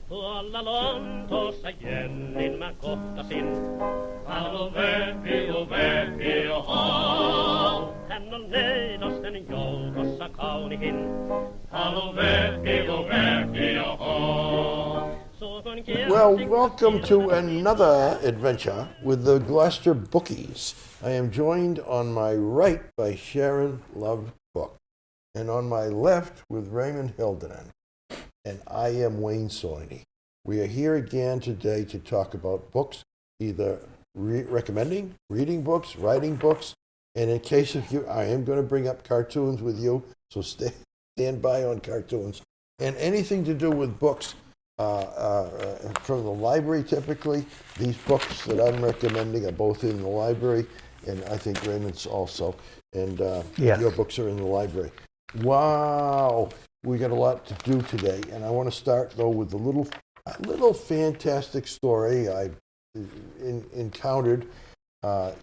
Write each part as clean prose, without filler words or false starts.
Tuolla Lontoossa Jennin mä kohtasin. Halo Vepi, oho. Hän on neidosten joukossa kaunihin. Halo Vepi, oho. Well, welcome to another adventure with the Gloucester Bookies. I am joined on my right by Sharon Love Cook, and on my left with Raymond Hildenan, and I am Wayne Soini. We are here again today to talk about books, either recommending, reading books, writing books, and in case of you, I am going to bring up cartoons with you, so stand by on cartoons, and anything to do with books from the library typically. These books that I'm recommending are both in the library, and I think Raymond's also, and Yes. Your books are in the library. Wow, we got a lot to do today, and I want to start though with a little fantastic story I encountered.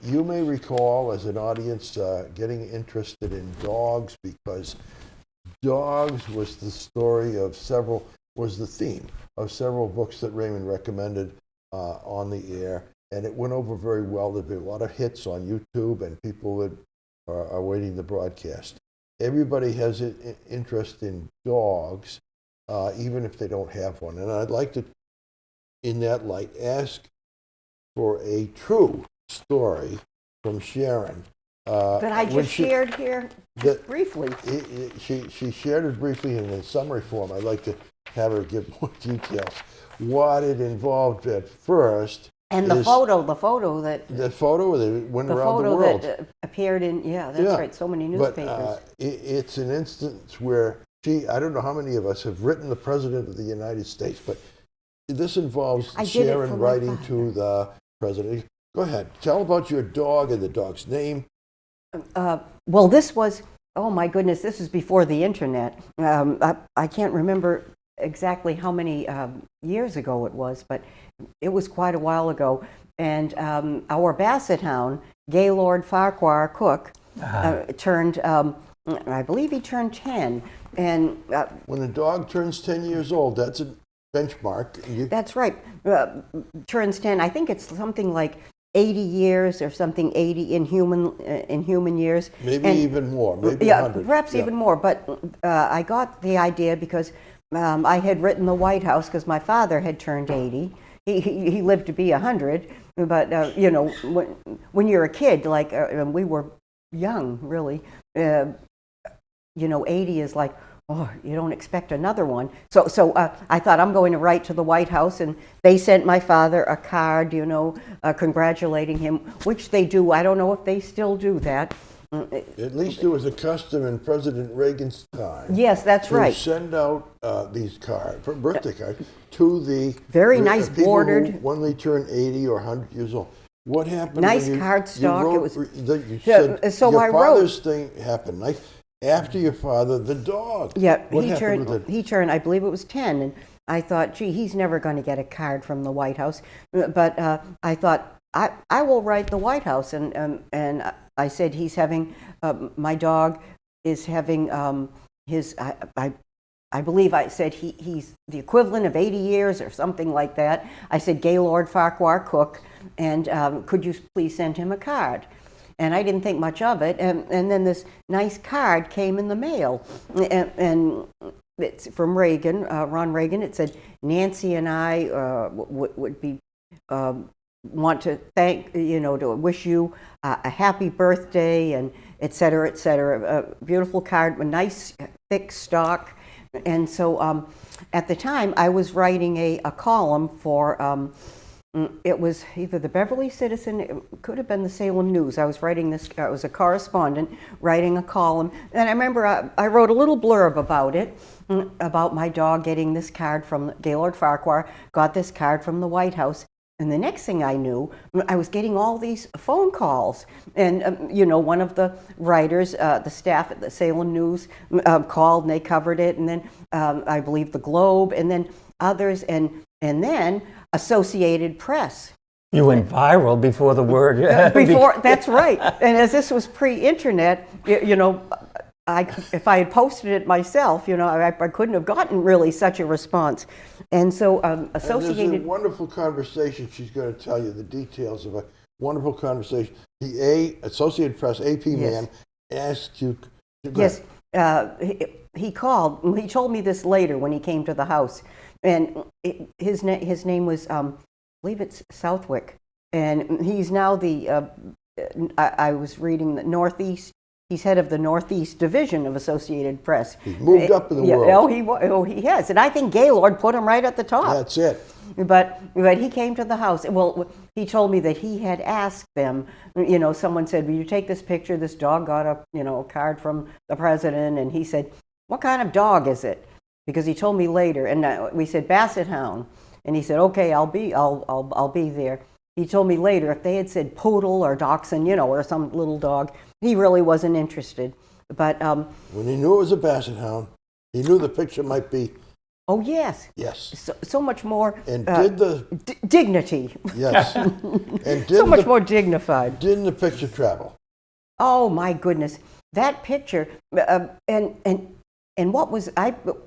You may recall as an audience getting interested in dogs because dogs was the theme of several books that Raymond recommended on the air, and it went over very well. There've been a lot of hits on YouTube, and people that are waiting the broadcast. Everybody has an interest in dogs, even if they don't have one. And I'd like to, in that light, ask for a true story from Sharon. That I just shared here briefly. She shared it briefly in summary form. I'd like to have her give more details. What it involved at first. And the photo that went around the world. That appeared in, right, so many newspapers. But it's an instance where I don't know how many of us have written the President of the United States, but this involves Sharon writing to the President. Go ahead, tell about your dog and the dog's name. Well, this was, oh my goodness, this is before the internet. I can't remember exactly how many years ago it was, but it was quite a while ago. And our Basset Hound, Gaylord Farquhar Cook, turned, I believe he turned 10. And when a dog turns 10 years old, that's a benchmark. That's right. Turns 10. I think it's something like 80 years or something, 80 in human years. Maybe even more, maybe 100. Perhaps even more. But I got the idea because I had written the White House because my father had turned 80. He lived to be 100. But, when you're a kid, like we were young, really, 80 is like, oh, you don't expect another one. So I thought I'm going to write to the White House, and they sent my father a card, congratulating him, which they do. I don't know if they still do that. At least it was a custom in President Reagan's time. Yes, that's right. To send out these cards, birthday cards, to the very nice people bordered. When they turn 80 or 100 years old. What happened? Nice cardstock. Your father's thing happened. Like, after your father, the dog. Yeah, he turned, I believe it was 10, and I thought, gee, he's never going to get a card from the White House. But I thought, I will write the White House, and I said he's having, my dog is having his, I believe I said he's the equivalent of 80 years or something like that. I said Gaylord Farquhar Cook, and could you please send him a card? And I didn't think much of it. And then this nice card came in the mail. And it's from Reagan, Ron Reagan. It said, Nancy and I would be, want to thank, to wish you a happy birthday, and et cetera, et cetera. A beautiful card, a nice thick stock. And so at the time, I was writing a column for, it was either the Beverly Citizen, it could have been the Salem News. I was writing this, I was a correspondent writing a column. And I remember I wrote a little blurb about it, about my dog getting this card from Gaylord Farquhar, got this card from the White House. And the next thing I knew, I was getting all these phone calls. And, one of the writers, the staff at the Salem News called, and they covered it. And then I believe the Globe, and then others, and then Associated Press. You went viral before the word. That's right. And as this was pre-internet, if I had posted it myself, I couldn't have gotten really such a response. And so And Associated. there's a wonderful conversation. She's going to tell you the details of a wonderful conversation. The Associated Press AP man asked you. Yes, he called. He told me this later when he came to the house, and his name was, I believe it's Southwick, and he's now the. I was reading the Northeast. He's head of the Northeast Division of Associated Press. He's moved up in the world. Oh, he has, and I think Gaylord put him right at the top. That's it. But he came to the house. Well, he told me that he had asked them. Someone said, "Will you take this picture? This dog got a card from the president." And he said, "What kind of dog is it?" Because he told me later, and we said Basset Hound, and he said, "Okay, I'll be there." He told me later if they had said poodle or dachshund, or some little dog, he really wasn't interested. But when he knew it was a Basset Hound, he knew the picture might be. Oh yes. Yes. So much more. And did the dignity? Yes. And did so much more dignified. Didn't the picture travel? Oh my goodness, that picture, and what was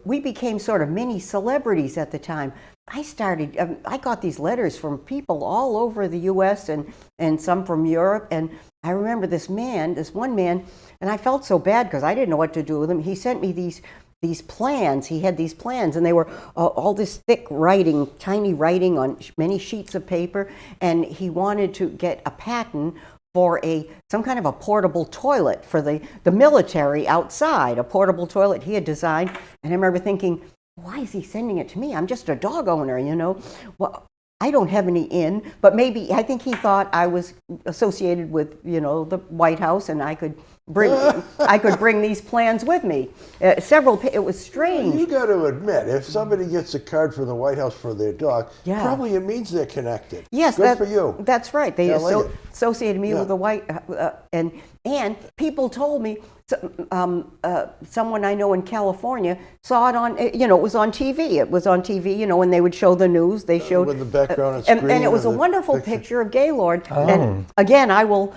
we became sort of mini celebrities at the time. I got these letters from people all over the U.S. and some from Europe, and I remember this one man, and I felt so bad because I didn't know what to do with him. He sent me these plans. He had these plans, and they were all this thick writing, tiny writing on many sheets of paper, and he wanted to get a patent for some kind of a portable toilet for the military outside, a portable toilet he had designed. And I remember thinking, why is he sending it to me? I'm just a dog owner, Well, I don't have any in, but I think he thought I was associated with, the White House, and I could bring these plans with me. It was strange. You got to admit, if somebody gets a card from the White House for their dog, probably it means they're connected. Yes, good for you. That's right. They associated me with the White and people told me. Someone I know in California saw it on, it was on TV. It was on TV, when they would show the news. They showed with the background and it was a wonderful picture of Gaylord. Oh. And again, I will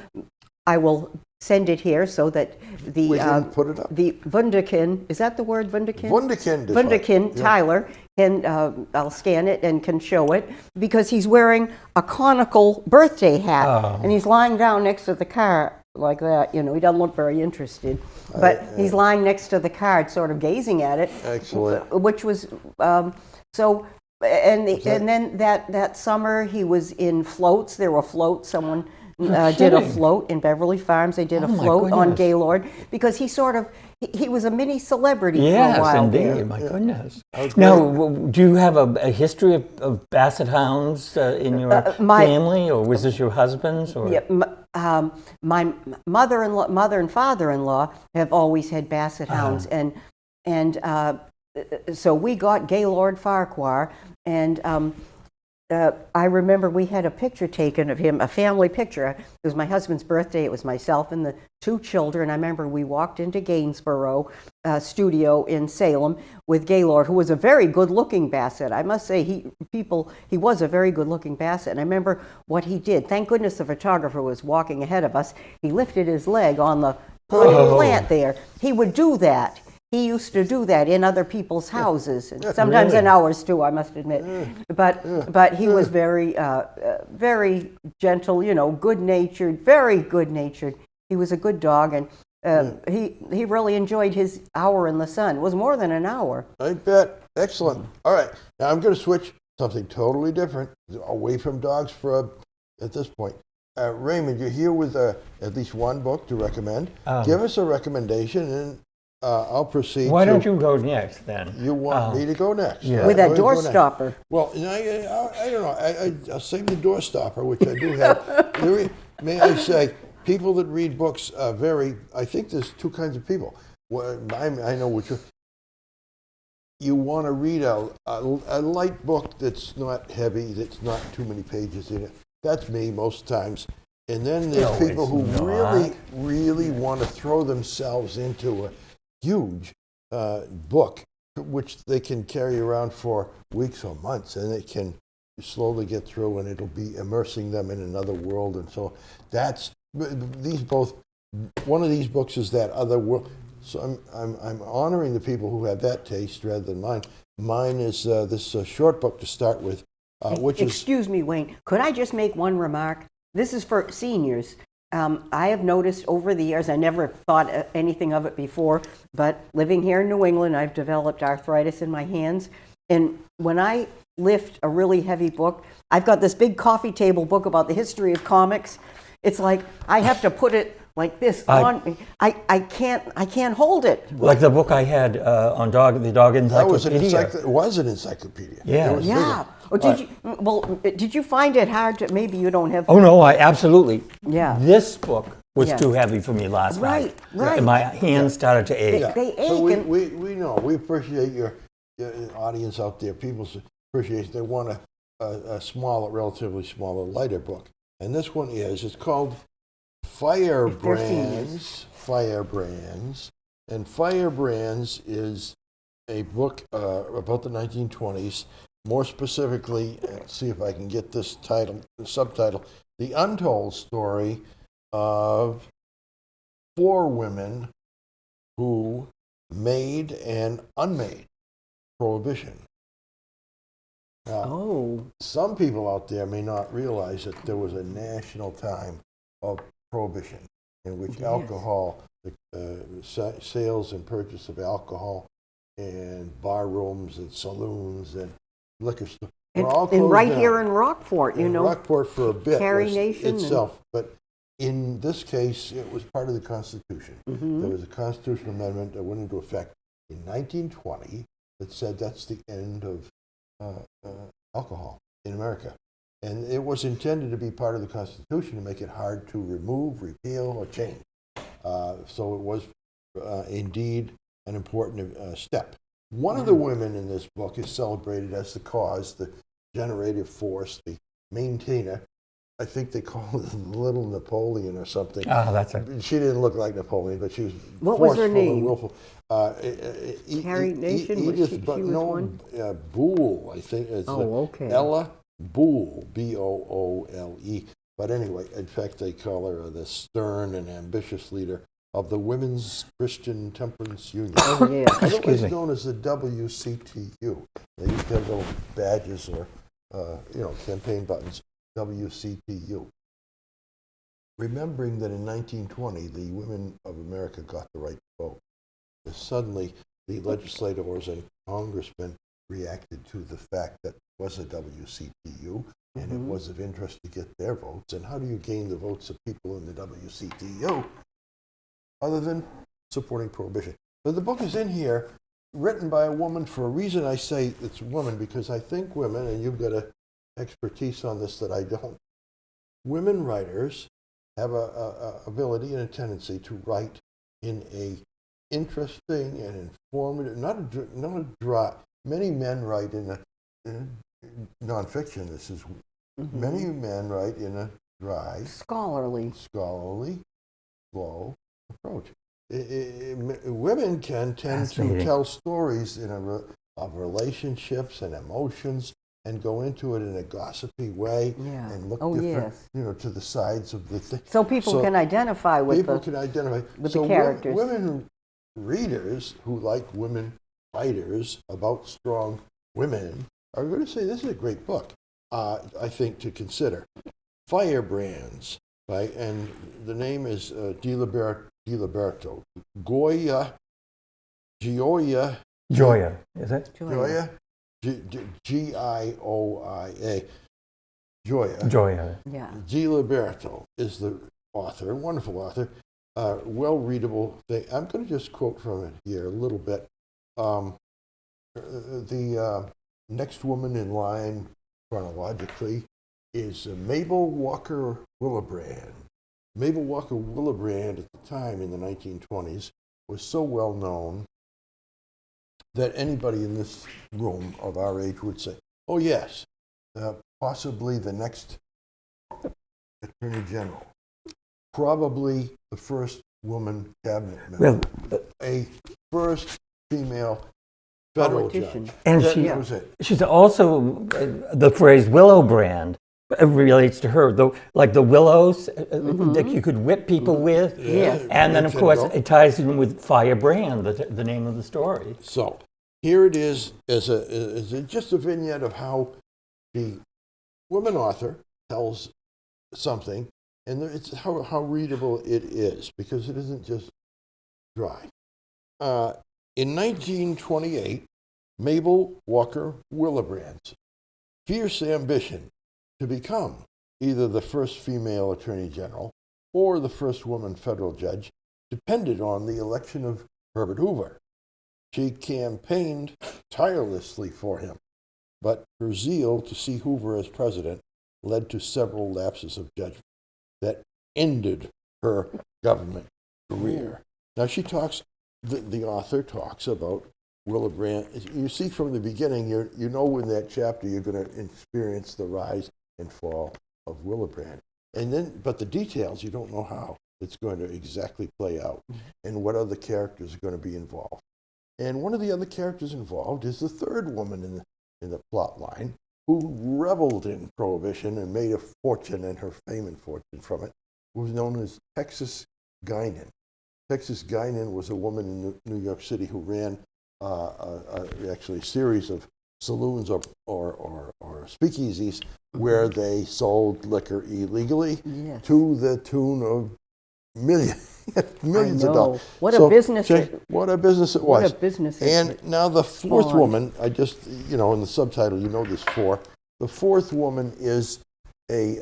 send it here so that we can put it up. The Wunderkind, is that the word Wunderkind? Wunderkind, Tyler, and I'll scan it and can show it because he's wearing a conical birthday hat and he's lying down next to the car. Like that, he doesn't look very interested, but he's lying next to the card, sort of gazing at it. Excellent. Which was so, and then that summer he was in floats. There were floats. Someone did a float in Beverly Farms. They did a float on Gaylord because he was a mini celebrity for a while. Yes, indeed. My goodness. Now, do you have a history of Basset Hounds in your family, or was this your husband's? Or? Yeah, my mother and father-in-law have always had Basset Hounds, and so we got Gaylord Farquhar, and I remember we had a picture taken of him, a family picture. It was my husband's birthday. It was myself and the two children. I remember we walked into Gainsborough studio in Salem with Gaylord, who was a very good-looking Basset. I must say, he was a very good-looking Basset. And I remember what he did. Thank goodness the photographer was walking ahead of us. He lifted his leg on the potted plant there. He would do that. He used to do that in other people's houses, and sometimes in ours too, I must admit. But he was very very gentle, good-natured, very good-natured. He was a good dog, and he really enjoyed his hour in the sun. It was more than an hour. I bet. Excellent. All right, now I'm going to switch something totally different, away from dogs at this point. Raymond, you're here with at least one book to recommend. Give us a recommendation, and I'll proceed. Why don't you go next then? You want me to go next? Yeah. With that door stopper. Well, I don't know. I'll save the door stopper, which I do have. May I say, people that read books vary. I think there's two kinds of people. Well, I know which. You want to read a light book that's not heavy, that's not too many pages in it. That's me most times. And then there's people who really want to throw themselves into a huge book, which they can carry around for weeks or months, and they can slowly get through, and it'll be immersing them in another world. And so that's these both. One of these books is that other world. So I'm honoring the people who have that taste rather than mine. Mine is this short book to start with, which is... Excuse me, Wayne. Could I just make one remark? This is for seniors. I have noticed over the years, I never thought anything of it before, but living here in New England, I've developed arthritis in my hands. And when I lift a really heavy book, I've got this big coffee table book about the history of comics. It's like I have to put it like this on me. I can't hold it. Like the book I had on the dog encyclopedia. It was an encyclopedia. Yeah. It was Yeah. Or did you find it hard to, maybe you don't have... Oh, no, I absolutely. Yeah. This book was Yeah. too heavy for me last night. Right. And my hands started to ache. They ache. So and- we know, we appreciate your audience out there. People appreciate, they want a smaller, relatively smaller, lighter book. And this one it's called Firebrands. Firebrands. And Firebrands is a book about the 1920s. More specifically, let's see if I can get this subtitle, The Untold Story of 4 women who made and unmade prohibition. Now, some people out there may not realize that there was a national time of prohibition in which alcohol, sales and purchase of alcohol and bar rooms and saloons and liquor stores were all closed right down. here in Rockport, you know. Rockport for a bit Carrie was Nation itself, but in this case, it was part of the Constitution. There was a constitutional amendment that went into effect in 1920 that said that's the end of alcohol in America. And it was intended to be part of the Constitution to make it hard to remove, repeal, or change. So it was indeed an important step. One of the women in this book is celebrated as the cause, the generative force, the maintainer. I think they call it Little Napoleon or something. Oh, that's it. She didn't look like Napoleon, but she was What was her forceful name? and willful. Carrie Nation? Was she was one? Boole, I think. It's okay. Ella Boole, Boole. But anyway, in fact, they call her the stern and ambitious leader of the Women's Christian Temperance Union. Oh, yeah. Otherwise known as the WCTU. They used to have little badges or, campaign buttons. WCTU. Remembering that in 1920, the women of America got the right to vote. Suddenly, the legislators and congressmen reacted to the fact that it was a WCTU, and it was of interest to get their votes. And how do you gain the votes of people in the WCTU other than supporting prohibition? So the book is in here, written by a woman for a reason. I say it's a woman because I think women, and you've got a expertise on this that I don't. Women writers have a ability and a tendency to write in a interesting and informative, not a dry. Many men write in a nonfiction. This is many men write in a dry, scholarly, slow approach. Women can tend to tell stories of relationships and emotions, and go into it in a gossipy way and look different, to the sides of the thing. So people can identify with the characters. Women readers who like women writers about strong women are going to say this is a great book, I think, to consider. Firebrands, right? And the name is Gioia, is it? Gioia? Gioia. Gioia. Yeah. Giliberto is the author, a wonderful author, well-readable thing. I'm going to just quote from it here a little bit. The next woman in line chronologically is Mabel Walker Willebrand. Mabel Walker Willebrand at the time in the 1920s was so well known that anybody in this room of our age would say, oh yes, possibly the next Attorney General, probably the first woman cabinet member, a first female federal judge. And that was it. She's also, the phrase Willowbrand relates to her, like the willows that you could whip people with. Yeah. And then, of course, it ties in with Firebrand, the name of the story. So here it is as just a vignette of how the woman author tells something, and it's how readable it is, because it isn't just dry. In 1928, Mabel Walker Willibrand's fierce ambition to become either the first female attorney general or the first woman federal judge depended on the election of Herbert Hoover. She campaigned tirelessly for him, but her zeal to see Hoover as president led to several lapses of judgment that ended her government career. Now she talks, the author talks about Willibrand. You see from the beginning, you know in that chapter you're going to experience the rise and fall of Willibrand. And then, but the details, you don't know how it's going to exactly play out and what other characters are going to be involved. And one of the other characters involved is the third woman in the plot line, who reveled in Prohibition and made a fortune, and her fame and fortune from it, was known as Texas Guinan. Texas Guinan was a woman in New York City who ran actually a series of saloons or speakeasies where they sold liquor illegally to the tune of millions of dollars. What a business! What a business it was. What a business! And now the fourth woman, I just, in the subtitle, there's four. The fourth woman is a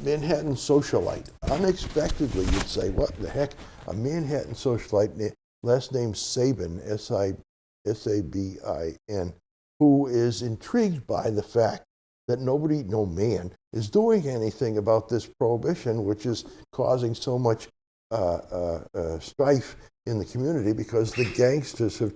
Manhattan socialite. Unexpectedly, you'd say, what the heck? A Manhattan socialite, last name Sabin, S-A-B-I-N, who is intrigued by the fact that no man, is doing anything about this prohibition, which is causing so much strife in the community because the gangsters have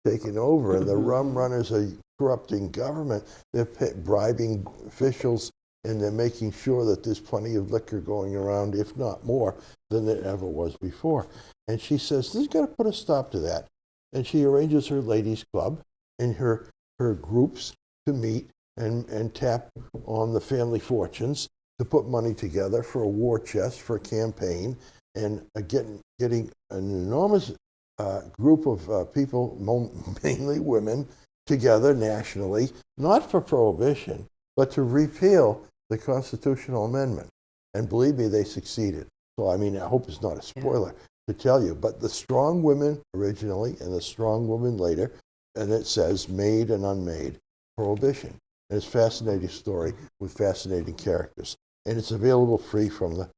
taken over and the rum runners are corrupting government. They're bribing officials, and they're making sure that there's plenty of liquor going around, if not more, than there ever was before. And she says, this has got to put a stop to that. And she arranges her ladies' club and her groups to meet and tap on the family fortunes to put money together for a war chest, for a campaign, and getting an enormous group of people, mainly women, together nationally, not for prohibition, but to repeal the constitutional amendment. And believe me, they succeeded. So, I hope it's not a spoiler to tell you, but the strong women originally and the strong women later, and it says made and unmade prohibition. And it's a fascinating story with fascinating characters. And it's available free from the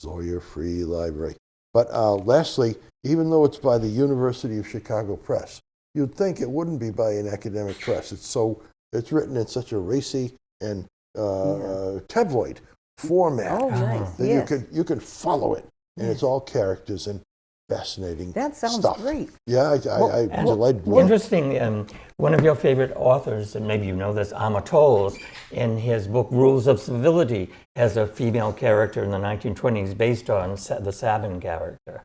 Zoyer Free Library. But lastly, even though it's by the University of Chicago Press, you'd think it wouldn't be by an academic press. It's written in such a racy and tabloid format that you can follow it, and it's all characters and fascinating. That sounds stuff. great. Yeah, I'm delighted. Interesting. One of your favorite authors, and maybe you know this, Toles, in his book Rules of Civility, has a female character in the 1920s based on the Sabin character.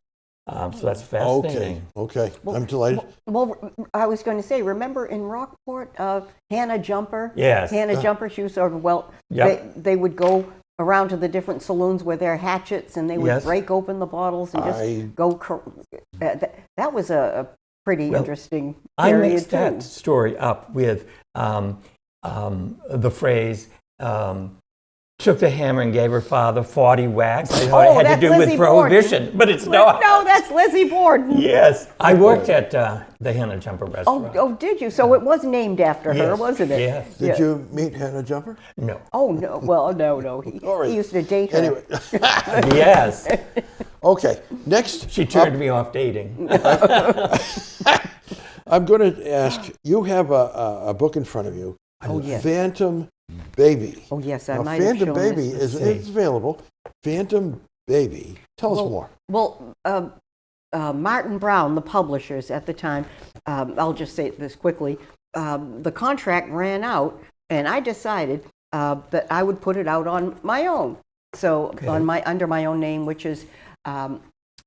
So that's fascinating. Okay. I'm delighted. Well, I was going to say, remember in Rockport, Hannah Jumper? Yes. Hannah Jumper, she was sort of, they would go around to the different saloons with their hatchets, and they would break open the bottles and just go. That was a pretty interesting period, I mixed that story up with the phrase, took the hammer and gave her father 40 whacks. I thought it had to do with Prohibition, but it's not. No, that's Lizzie Borden. Yes. I worked at the Hannah Jumper restaurant. Oh, did you? So it was named after her, wasn't it? Yes. Did you meet Hannah Jumper? No. Oh, no. Well, no. He used to date her. Anyway. Yes. Okay, next. She turned me off dating. I'm going to ask, you have a book in front of you. Oh, yes. Phantom Baby. Oh, yes, I might Phantom have shown Baby this. it's available. Phantom Baby. Tell us more. Well, Martin Brown, the publishers at the time, I'll just say this quickly, the contract ran out, and I decided that I would put it out on my own. So under my own name, which is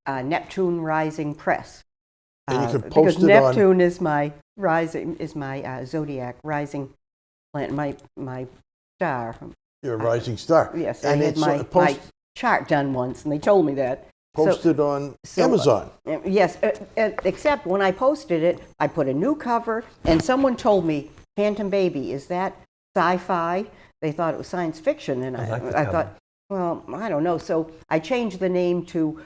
Neptune Rising Press. And you can post because it Neptune is my zodiac rising planet, my star. You're a rising star. Yes, And I had it's my chart done once, and they told me that. posted on Amazon. Yes, except when I posted it, I put a new cover, and someone told me, Phantom Baby, is that sci-fi? They thought it was science fiction, and I thought, well, I don't know. So I changed the name to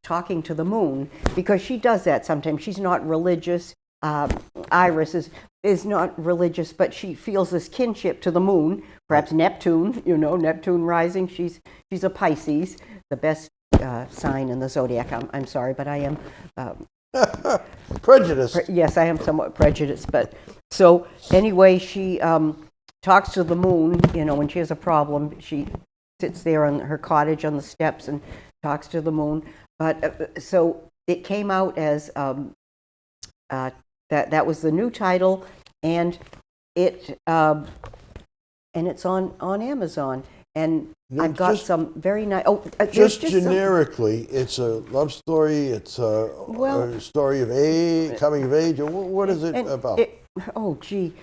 Talking to the Moon, because she does that sometimes. She's not religious. Iris is not religious, but she feels this kinship to the moon, perhaps Neptune, Neptune rising. She's a Pisces, the best sign in the zodiac. I'm sorry, but I am Prejudiced. yes, I am somewhat prejudiced. But so anyway, she talks to the moon. When she has a problem, she sits there on her cottage on the steps and talks to the moon. But so it came out as that was the new title, and it's on Amazon, and I've got some very nice. Just generically, it's a love story. It's a story of coming of age. What is it about? Gee,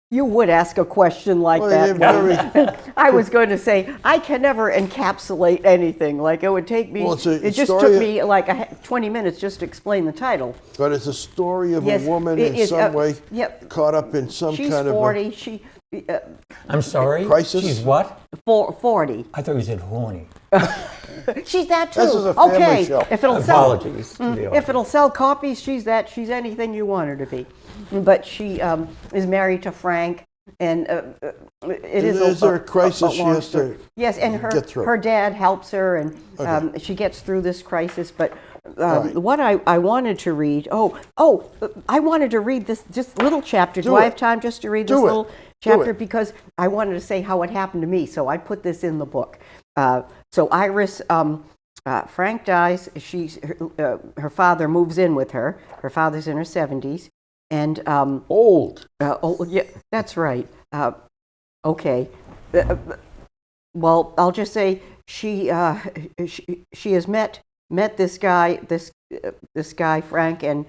you would ask a question like that. I was going to say I can never encapsulate anything. Like it would take me. It just took me like 20 minutes just to explain the title. But it's a story of a woman in some way caught up in some She's kind 40. I'm sorry? Crisis? She's what? 40. I thought you said horny. She's that too. This is a family show. If it'll Apologies. if it'll sell copies, she's that. She's anything you want her to be. But she is married to Frank, and is there a crisis she has to and get through? her dad helps her, and she gets through this crisis. But what I wanted to read, I wanted to read this just little chapter. Do I have time just to read this little chapter? Because I wanted to say how it happened to me, so I put this in the book. So Iris, Frank dies. Her father moves in with her. Her father's in her 70s. And old. Yeah, that's right. Okay. Well, I'll just say she has met this guy, this guy Frank, and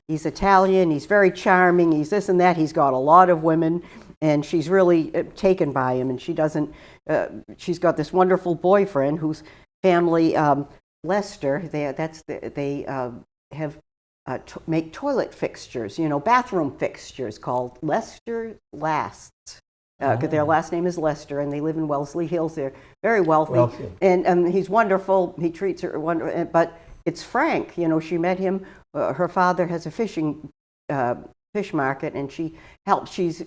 he's Italian. He's very charming. He's this and that. He's got a lot of women, and she's really taken by him. And she doesn't. She's got this wonderful boyfriend whose family, Leicester. They have. Make toilet fixtures, bathroom fixtures called Lester Lasts. Because their last name is Lester, and they live in Wellesley Hills. They're very wealthy. And he's wonderful. He treats her wonderful. But it's Frank. She met him. Her father has a fish market, and she helps. She's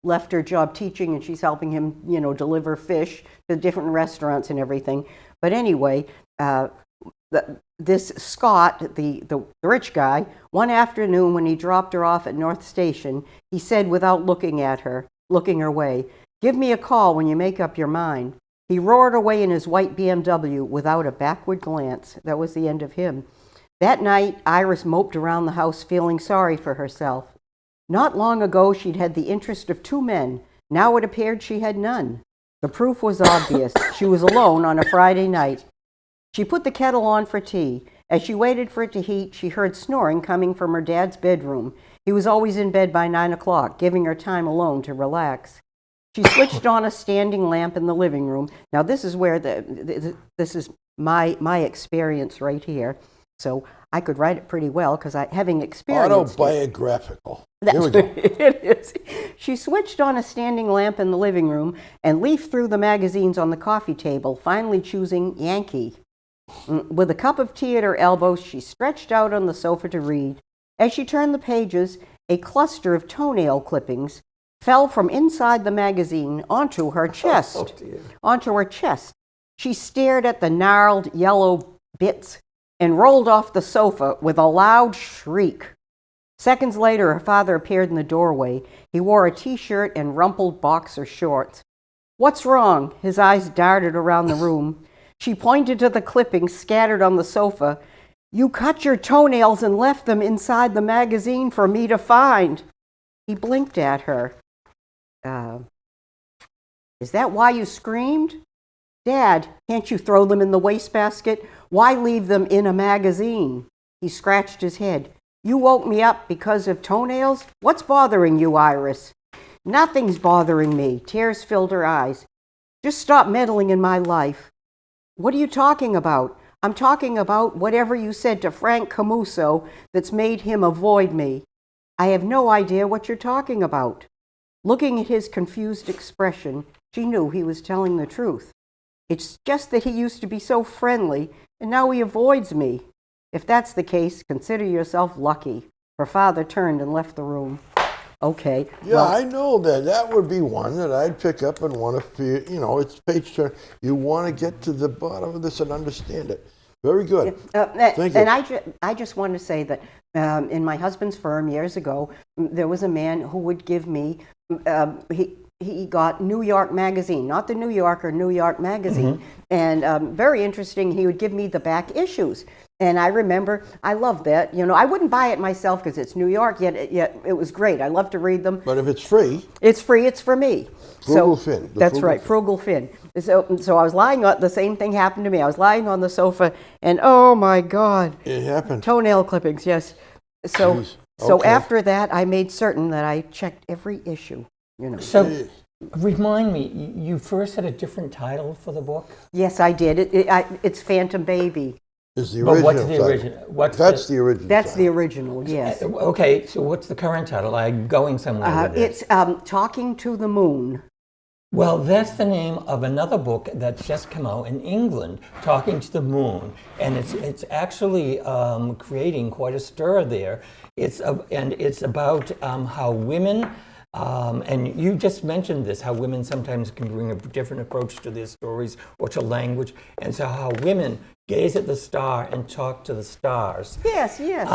left her job teaching, and she's helping him, deliver fish to different restaurants and everything. But anyway, this Scott, the rich guy, one afternoon when he dropped her off at North Station, he said without looking her way, "Give me a call when you make up your mind." He roared away in his white BMW without a backward glance. That was the end of him. That night, Iris moped around the house feeling sorry for herself. Not long ago, she'd had the interest of 2 men. Now it appeared she had none. The proof was obvious. She was alone on a Friday night. She put the kettle on for tea. As she waited for it to heat, she heard snoring coming from her dad's bedroom. He was always in bed by 9 o'clock, giving her time alone to relax. She switched on a standing lamp in the living room. Now this is where this is my experience right here. So I could write it pretty well because having experienced autobiographical. Here we go. It is. She switched on a standing lamp in the living room and leafed through the magazines on the coffee table, finally choosing Yankee. With a cup of tea at her elbow, she stretched out on the sofa to read. As she turned the pages, a cluster of toenail clippings fell from inside the magazine onto her chest. She stared at the gnarled yellow bits and rolled off the sofa with a loud shriek. Seconds later, her father appeared in the doorway. He wore a T-shirt and rumpled boxer shorts. "What's wrong?" His eyes darted around the room. She pointed to the clippings scattered on the sofa. "You cut your toenails and left them inside the magazine for me to find." He blinked at her. "Is that why you screamed?" "Dad, can't you throw them in the wastebasket? Why leave them in a magazine?" He scratched his head. "You woke me up because of toenails? What's bothering you, Iris?" Nothing's bothering me. Tears filled her eyes. Just stop meddling in my life. What are you talking about? I'm talking about whatever you said to Frank Camuso that's made him avoid me. I have no idea what you're talking about. Looking at his confused expression, she knew he was telling the truth. It's just that he used to be so friendly, and now he avoids me. If that's the case, consider yourself lucky. Her father turned and left the room. Okay. Yeah, well, I know that. That would be one that I'd pick up and want to feel, it's page turn. You want to get to the bottom of this and understand it. Very good. Thank you. And I just want to say that in my husband's firm years ago, there was a man who would give me, he got New York Magazine, not the New Yorker, New York Magazine. And very interesting, he would give me the back issues. And I remember, I loved that. I wouldn't buy it myself because it's New York, yet it was great. I love to read them. But if it's free. It's free, it's for me. Frugal Finn. That's right, Frugal Finn. So I was lying on, the same thing happened to me. I was lying on the sofa and oh my God. It happened. Toenail clippings, yes. So Jeez. so Okay. after that, I made certain that I checked every issue, So, remind me, you first had a different title for the book? Yes, I did. It's Phantom Baby. Is the But original what's the title. original? That's the original That's the title. original, yes. Okay, so what's the current title? I'm going somewhere with this. It's Talking to the Moon. Well, that's the name of another book that's just come out in England, Talking to the Moon, and it's actually creating quite a stir there. It's about how women, and you just mentioned this, how women sometimes can bring a different approach to their stories or to language, and so how women gaze at the star and talk to the stars. Yes, yes.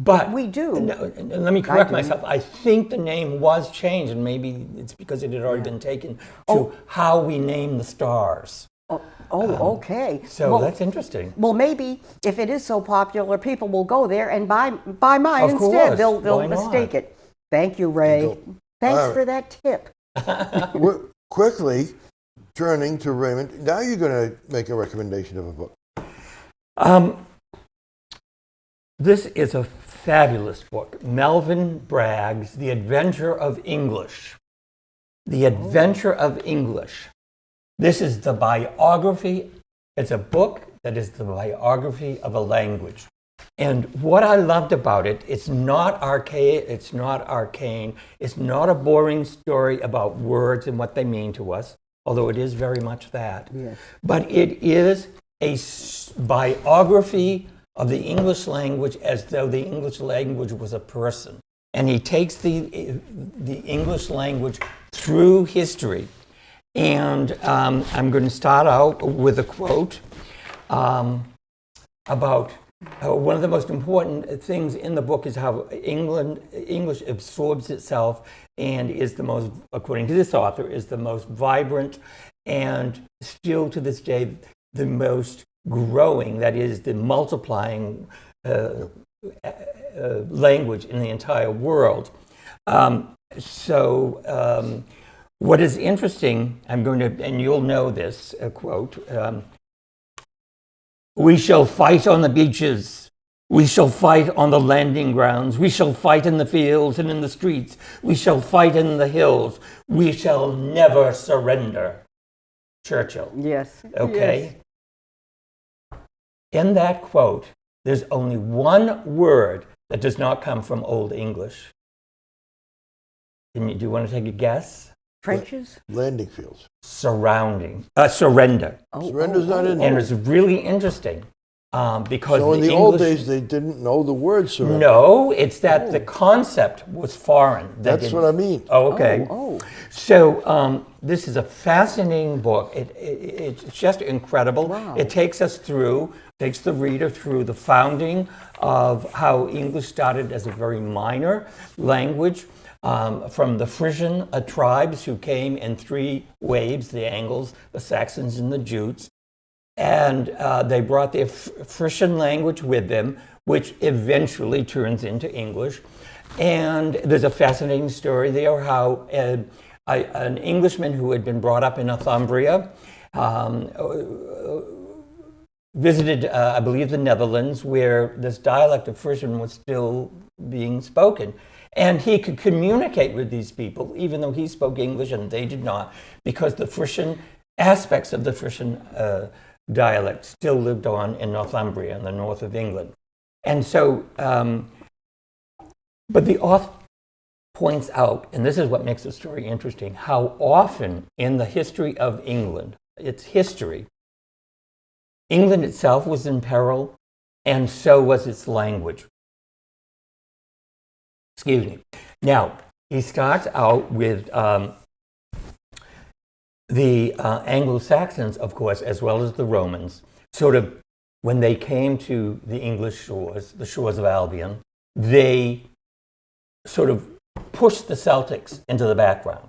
But We do. Let me correct do. myself. I think the name was changed, and maybe it's because it had already been taken to how we name the stars. Okay. So Well, that's interesting. Well, maybe if it is so popular, people will go there and buy mine Of instead. course. They'll Why not? mistake it. Thank you, Ray. Go. Thanks All right. for that tip. We're quickly turning to Raymond. Now you're going to make a recommendation of a book. This is a fabulous book. Melvin Bragg's The Adventure of English. The Adventure of English. This is the biography. It's a book that is the biography of a language. And what I loved about it, it's not archaic, it's not arcane, it's not a boring story about words and what they mean to us, although it is very much that. Yes. But it is a biography of the English language as though the English language was a person. And he takes the English language through history. And I'm going to start out with a quote about one of the most important things in the book is how English absorbs itself and is the most, according to this author, is the most vibrant and still to this day the most growing, that is the multiplying language in the entire world. What is interesting, I'm going to, and you'll know this quote, we shall fight on the beaches. We shall fight on the landing grounds. We shall fight in the fields and in the streets. We shall fight in the hills. We shall never surrender. Churchill. Yes. Okay? In that quote, there's only one word that does not come from Old English. Do you want to take a guess? Trenches? Landing fields. Surrender. Surrender's not in there. And it's really interesting because So in the English, old days, they didn't know the word surrender. no, it's that the concept was foreign. That's what I mean. Oh, okay. Oh. So this is a fascinating book. It's just incredible. Wow. It takes the reader through the founding of how English started as a very minor language from the Frisian tribes who came in three waves, the Angles, the Saxons, and the Jutes. And they brought their Frisian language with them, which eventually turns into English. And there's a fascinating story there how an Englishman who had been brought up in Northumbria visited, I believe, the Netherlands, where this dialect of Frisian was still being spoken. And he could communicate with these people, even though he spoke English and they did not, because the Frisian aspects of the Frisian dialect still lived on in Northumbria, in the north of England. And so, but the author points out, and this is what makes the story interesting, how often in the history of England, its history, England itself was in peril, and so was its language. Excuse me. Now, he starts out with the Anglo-Saxons, of course, as well as the Romans, sort of, when they came to the English shores, the shores of Albion, they sort of pushed the Celtics into the background.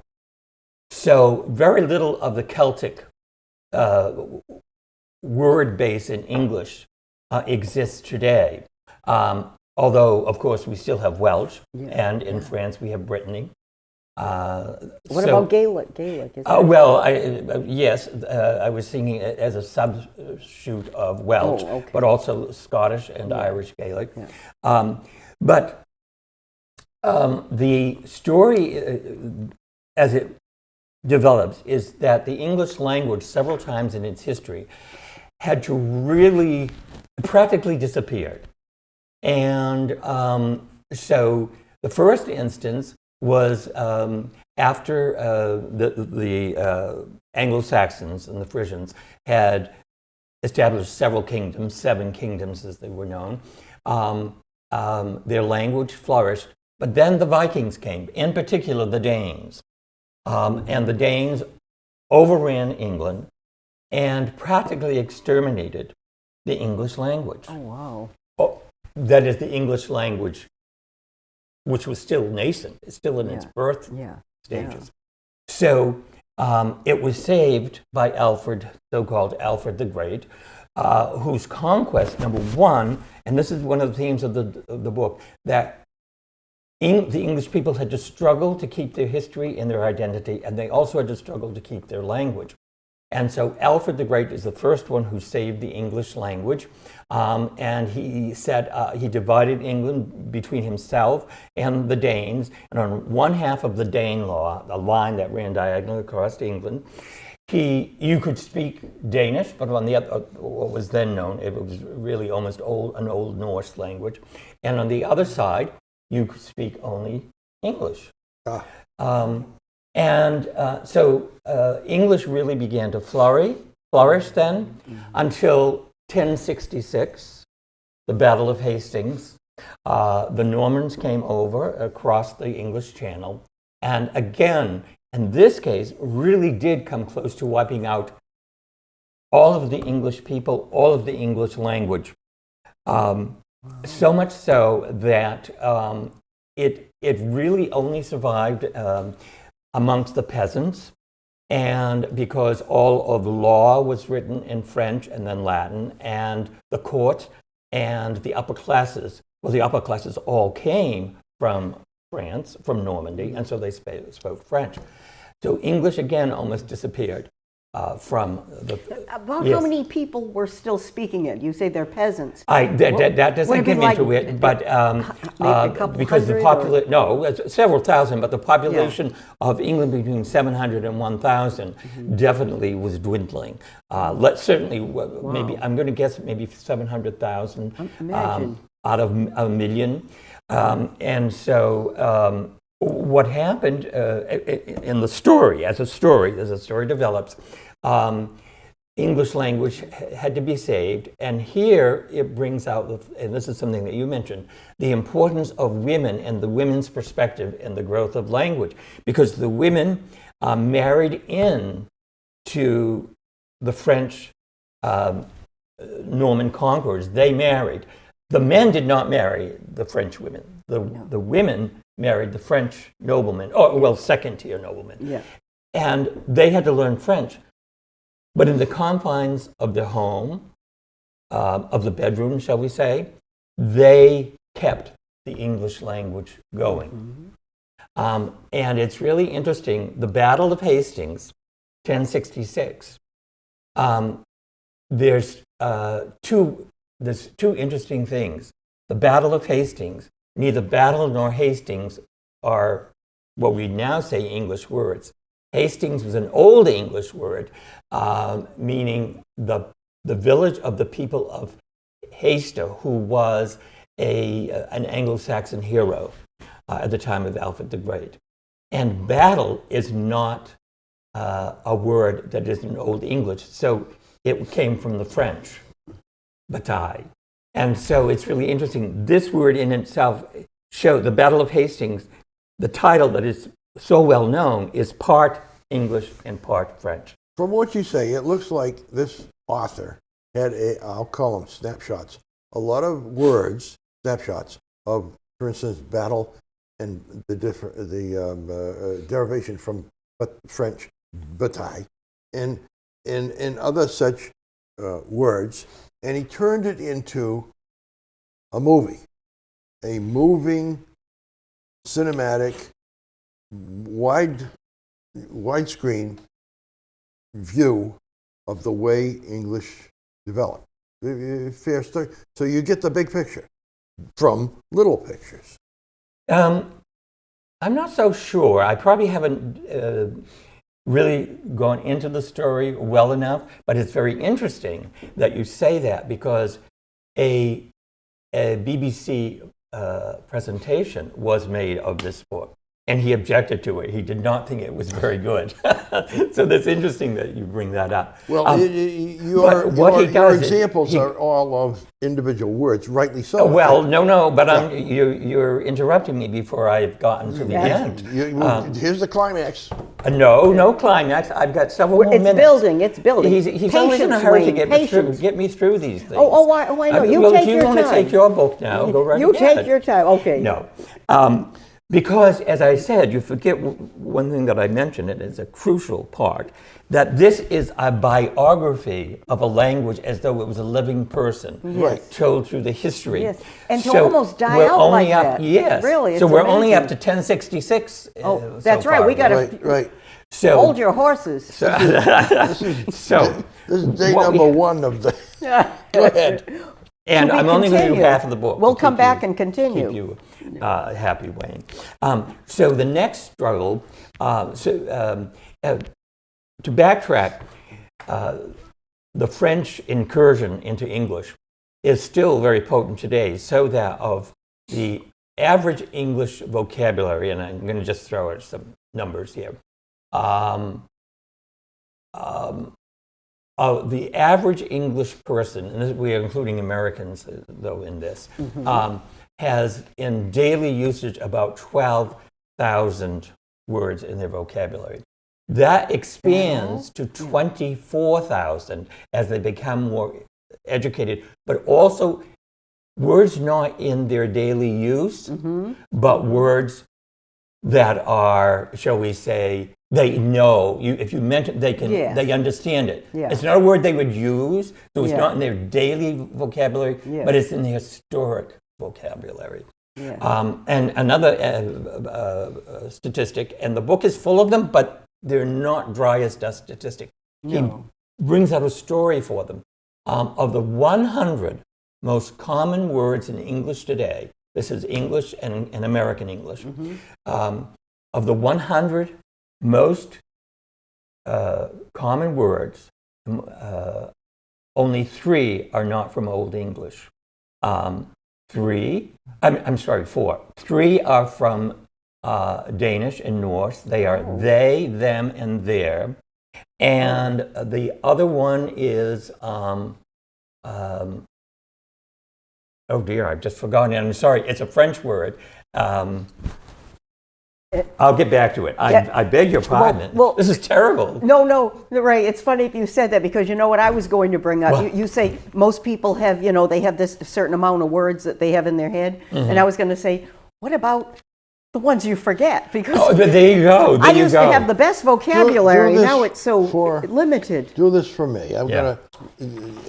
So very little of the Celtic word base in English exists today. Although, of course, we still have Welsh, and in France we have Brittany. What about Gaelic? Gaelic is yes, I was thinking it as a subshoot of Welsh, but also Scottish and Irish Gaelic. Yeah. But the story, as it develops, is that the English language, several times in its history, had to really practically disappeared. And so the first instance was after the Anglo-Saxons and the Frisians had established several kingdoms, 7 kingdoms as they were known. Their language flourished, but then the Vikings came, in particular the Danes. And the Danes overran England and practically exterminated the English language. Oh, wow. That is the English language, which was still nascent. It's still in its birth stages. So it was saved by Alfred, so-called Alfred the Great, whose conquest, number one, and this is one of the themes of the book, that the English people had to struggle to keep their history and their identity, and they also had to struggle to keep their language. And so Alfred the Great is the first one who saved the English language. And he said he divided England between himself and the Danes. And on one half of the Dane law, a line that ran diagonally across England, you could speak Danish, but on the other, what was then known, it was really almost an Old Norse language. And on the other side, you could speak only English. So English really began to flourish then until 1066, the Battle of Hastings. The Normans came over across the English Channel, and again, in this case, really did come close to wiping out all of the English people, all of the English language. So much so that it really only survived amongst the peasants, and because all of the law was written in French and then Latin, and the court and the upper classes, the upper classes all came from France, from Normandy, and so they spoke French. So English again almost disappeared from the... About how many people were still speaking it? You say they're peasants. That doesn't get into it, but because the population, it's several thousand, but the population of England between 700 and 1,000 definitely was dwindling. Maybe, I'm going to guess maybe 700,000 out of a million. And so what happened in the story, as the story develops, English language had to be saved, and here it brings out, and this is something that you mentioned, the importance of women and the women's perspective in the growth of language, because the women married in to the French Norman conquerors. They married. The men did not marry the French women. The women married the French noblemen, second-tier noblemen. Yeah. And they had to learn French. But in the confines of their home, of the bedroom, shall we say, they kept the English language going. And it's really interesting, the Battle of Hastings, 1066, there's two interesting things. The Battle of Hastings, neither battle nor Hastings are what we now say English words. Hastings was an Old English word, meaning the village of the people of Hastings, who was an Anglo-Saxon hero at the time of Alfred the Great. And battle is not a word that is in Old English, so it came from the French, bataille. And so it's really interesting. This word in itself shows the Battle of Hastings. The title that is so well known is part English and part French. From what you say, it looks like this author had I'll call them snapshots, a lot of words, snapshots of, for instance, battle and the derivation from French bataille and other such words, and he turned it into a movie, a moving, cinematic, widescreen view of the way English developed. Fair story. So you get the big picture from little pictures. I'm not so sure. I probably haven't really gone into the story well enough, but it's very interesting that you say that, because a BBC presentation was made of this book, and he objected to it. He did not think it was very good. So that's interesting that you bring that up. Well, your examples are all of individual words, rightly so. Well, no, but you're interrupting me before I've gotten to the end. Here's the climax. No climax. I've got several more minutes. It's building. He's always in a hurry to get me through these things. I know. You take your time. If you want to take your book now, go right ahead. You take your time. Okay. No. Because, as I said, you forget one thing that I mentioned, and it's a crucial part, that this is a biography of a language as though it was a living person, told through the history. Yes. And to almost die out like that. Yes. Really, so we're amazing. only up to 1066 that's so right. far. We got to Right. So, hold your horses. This is day number one of the... Go ahead. And I'm only going to do half of the book. We'll come back and continue. Keep you happy, Wayne. So the next struggle, to backtrack, the French incursion into English is still very potent today, so that of the average English vocabulary, and I'm going to just throw out some numbers here, the average English person, and we are including Americans though in this, has in daily usage about 12,000 words in their vocabulary. That expands to 24,000 as they become more educated, but also words not in their daily use, but words that are, shall we say, they know. If you mention, they understand it. Yeah. It's not a word they would use, so it's not in their daily vocabulary, but it's in the historic vocabulary. Yeah. And another statistic, and the book is full of them, but they're not dry as dust statistics. He brings out a story for them. Of the 100 most common words in English today, this is English and American English, of the 100 most common words, only 3 are not from Old English. 4. 3 are from Danish and Norse. They are they, them, and their. And the other one is, oh dear, I've just forgotten it. I'm sorry, it's a French word. I'll get back to it. I beg your pardon. Well, this is terrible. No, Ray, it's funny if you said that, because you know what I was going to bring up. You say most people have, they have this certain amount of words that they have in their head. And I was going to say, what about the ones you forget? Because there you go. I used to have the best vocabulary. Now it's so limited. Do this for me. I'm going to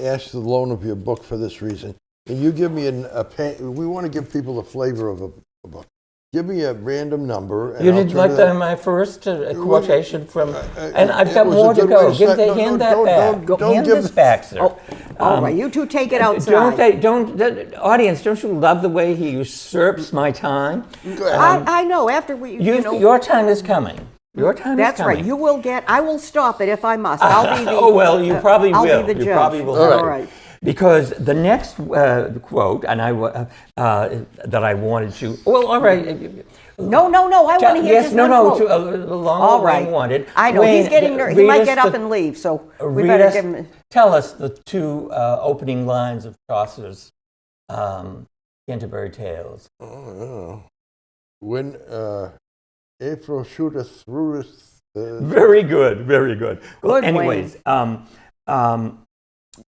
ask the loan of your book for this reason. And you give me we want to give people the flavor of a book. give me a random number. And You I'll didn't turn like it up. my first quotation from, and I've it got was a more to good way go. to start. No, Hand no, that don't- back. don't Hand give this the- back, sir. Oh, all right, you two take it outside. Audience, don't you love the way he usurps my time? Go ahead. I know. After Your time is coming. Your time is That's coming. right. You will get. I will stop it if I must. I'll be the. Oh, well, you probably I'll will. be the You judge. probably will. All All right. Because the next quote, and that I wanted to. Well, all right. No. I want to hear Yes, just no, one no. quote. Along All what right. Wayne wanted. I know Wayne, he's getting nervous. He read might us get up the- and leave. So we read better us- give him. Tell us the two opening lines of Chaucer's Canterbury Tales. Oh, when April shooteth through Very good, very good. Well, Good, anyways,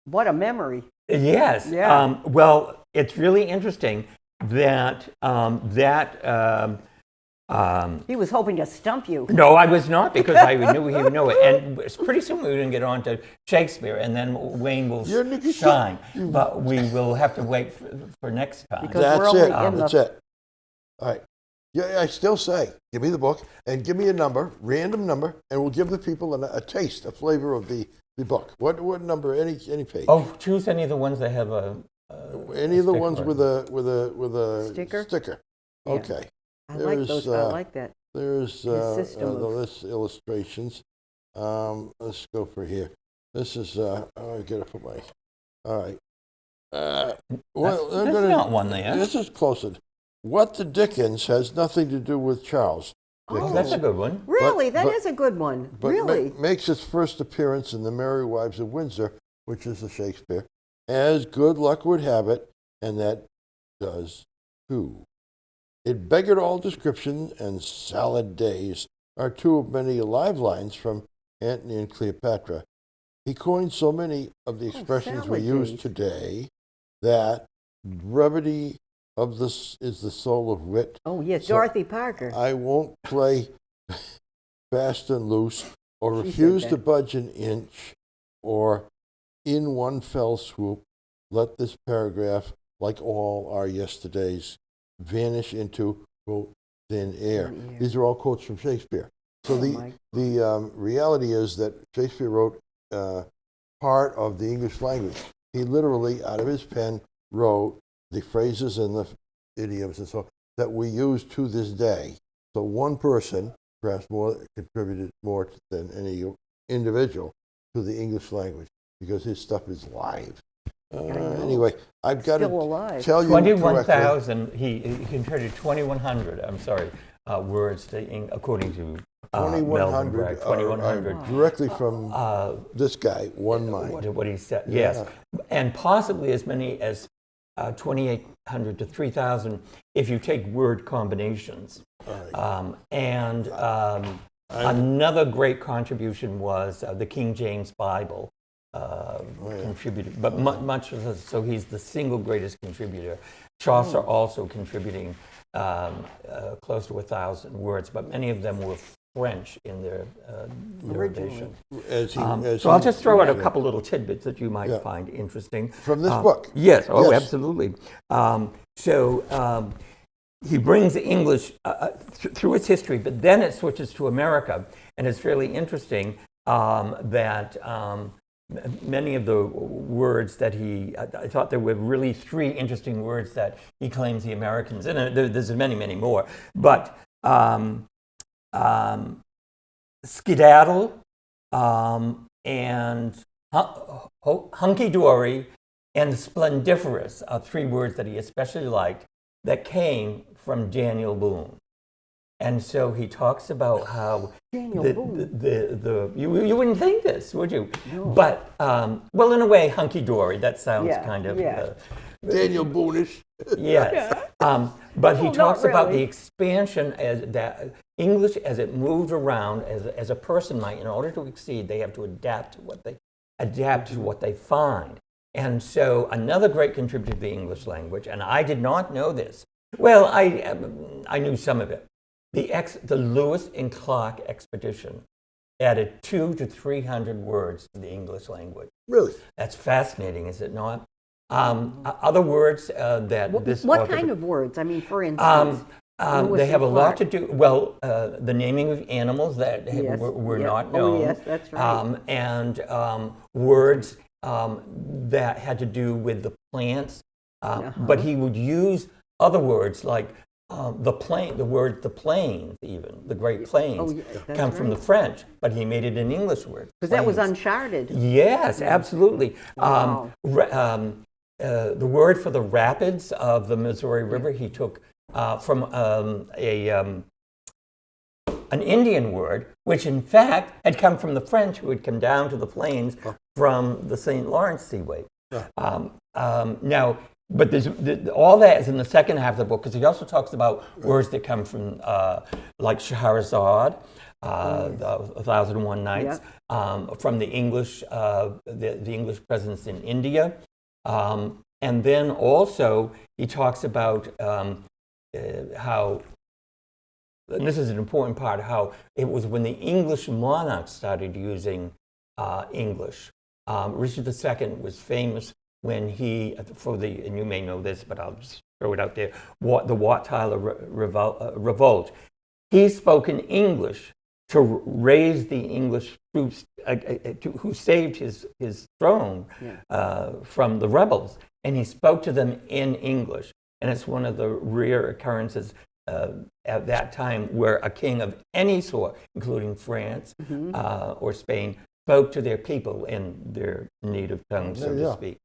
What a memory. yes. Yeah. Well, it's really interesting that He was hoping to stump you. no, I was not, because I knew he would know it. And pretty soon we're going to get on to Shakespeare, and then Wayne will You're Nicky shine. But we will have to wait for next time. Because we're That's only it. in That's the- it. All right. Yeah, I still say, give me the book and give me a number, random number, and we'll give the people a taste, a flavor of the book. What number? Any page. Oh, choose any of the ones that have a Any of the ones sticker. with a Sticker? Sticker. Yeah. Okay. I like There's, those. I like that. There's system the of- list illustrations. Let's go for here. This is I gotta put my. All right. There's not one there. This is closer. What the Dickens has nothing to do with Charles. Oh, that's a good one. Really, that but- is a good one. But Really. makes its first appearance in The Merry Wives of Windsor, which is a Shakespeare, as good luck would have it, and that does too. It beggared all description, and salad days are two of many live lines from Antony and Cleopatra. He coined so many of the expressions we salad use days. today that brevity of this is the soul of wit. Oh yes, So, Dorothy Parker. I won't play fast and loose, or She said refuse to that. budge an inch, or in one fell swoop let this paragraph, like all our yesterdays, vanish into, quote, thin air. Thin air. These are all quotes from Shakespeare. So my- the reality is that Shakespeare wrote part of the English language. He literally, out of his pen, wrote the phrases and the idioms and so that we use to this day. So one person, perhaps more, contributed more than any individual to the English language because his stuff is live. Anyway, I've got Still to alive. tell you correctly. 21,000, he contributed 2,100, words according to Melvin 2,100 Bragg. 2,100. directly from this guy, one mind. What he said, Yeah. yes. And possibly as many as 2,800 to 3,000 if you take word combinations. Another great contribution was the King James Bible. Contributed, but much of this, so he's the single greatest contributor. Chaucer also contributing close to 1,000 words, but many of them were French in their derivation. So I'll just throw out a couple little tidbits that you might find interesting. From this book? Yes, oh, Yes. absolutely. He brings English through its history, but then it switches to America, and it's really interesting that many of the words that I thought there were really three interesting words that he claims the Americans, and there's many, many more, but skedaddle and hunky-dory and splendiferous are three words that he especially liked that came from Daniel Boone. And so he talks about how you wouldn't think this, would you? No. But, well, in a way, hunky-dory, that sounds kind of... Daniel Boone-ish. Yes. But he Well, talks not about the really. expansion as that English as it moved around as a person might. In order to exceed, they have to adapt to what they find. And so another great contributor to the English language, and I did not know this. Well, I knew some of it. The Lewis and Clark expedition added 200 to 300 words to the English language. Really? That's fascinating, is it not? Other words that this What author- kind of words? I mean, for instance. Lewis They have a and lot to Clark. do. Well, the naming of animals that Yes, were yeah. not Oh, known. yes, that's right. And words that had to do with the plants. But he would use other words like the word the plains, even the Great Plains, yeah, that's come from the right. French, but he made it an English word. Because that was plains. uncharted. Yes, absolutely. Wow. The word for the rapids of the Missouri River he took from an Indian word, which in fact had come from the French, who had come down to the plains from the St. Lawrence Seaway. Now, but all that is in the second half of the book, because he also talks about words that come from, like Shahrazad, the 1001 Nights, from the English, the English presence in India. And then also he talks about how, and this is an important part, how it was when the English monarchs started using English. Richard II was famous when he, and you may know this, but I'll just throw it out there, the Wat Tyler Revolt. He spoke in English to raise the English troops who saved his throne from the rebels. And he spoke to them in English. And it's one of the rare occurrences at that time where a king of any sort, including France or Spain, spoke to their people in their native tongue, so to speak.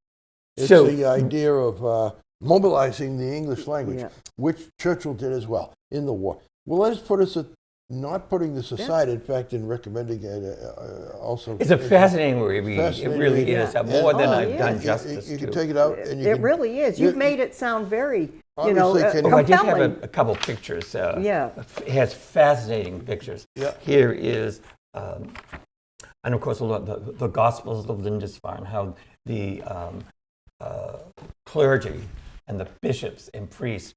It's the idea of mobilizing the English language, which Churchill did as well in the war. Well, let's put us at not putting this aside, in fact, in recommending it also. It's a fascinating read. It really is. More than I've done justice to. You can take it out. And It really is. You've made it sound very, compelling. I did have a couple pictures. It has fascinating pictures. Yeah. Here is, and of course, the Gospels of Lindisfarne, how the clergy and the bishops and priests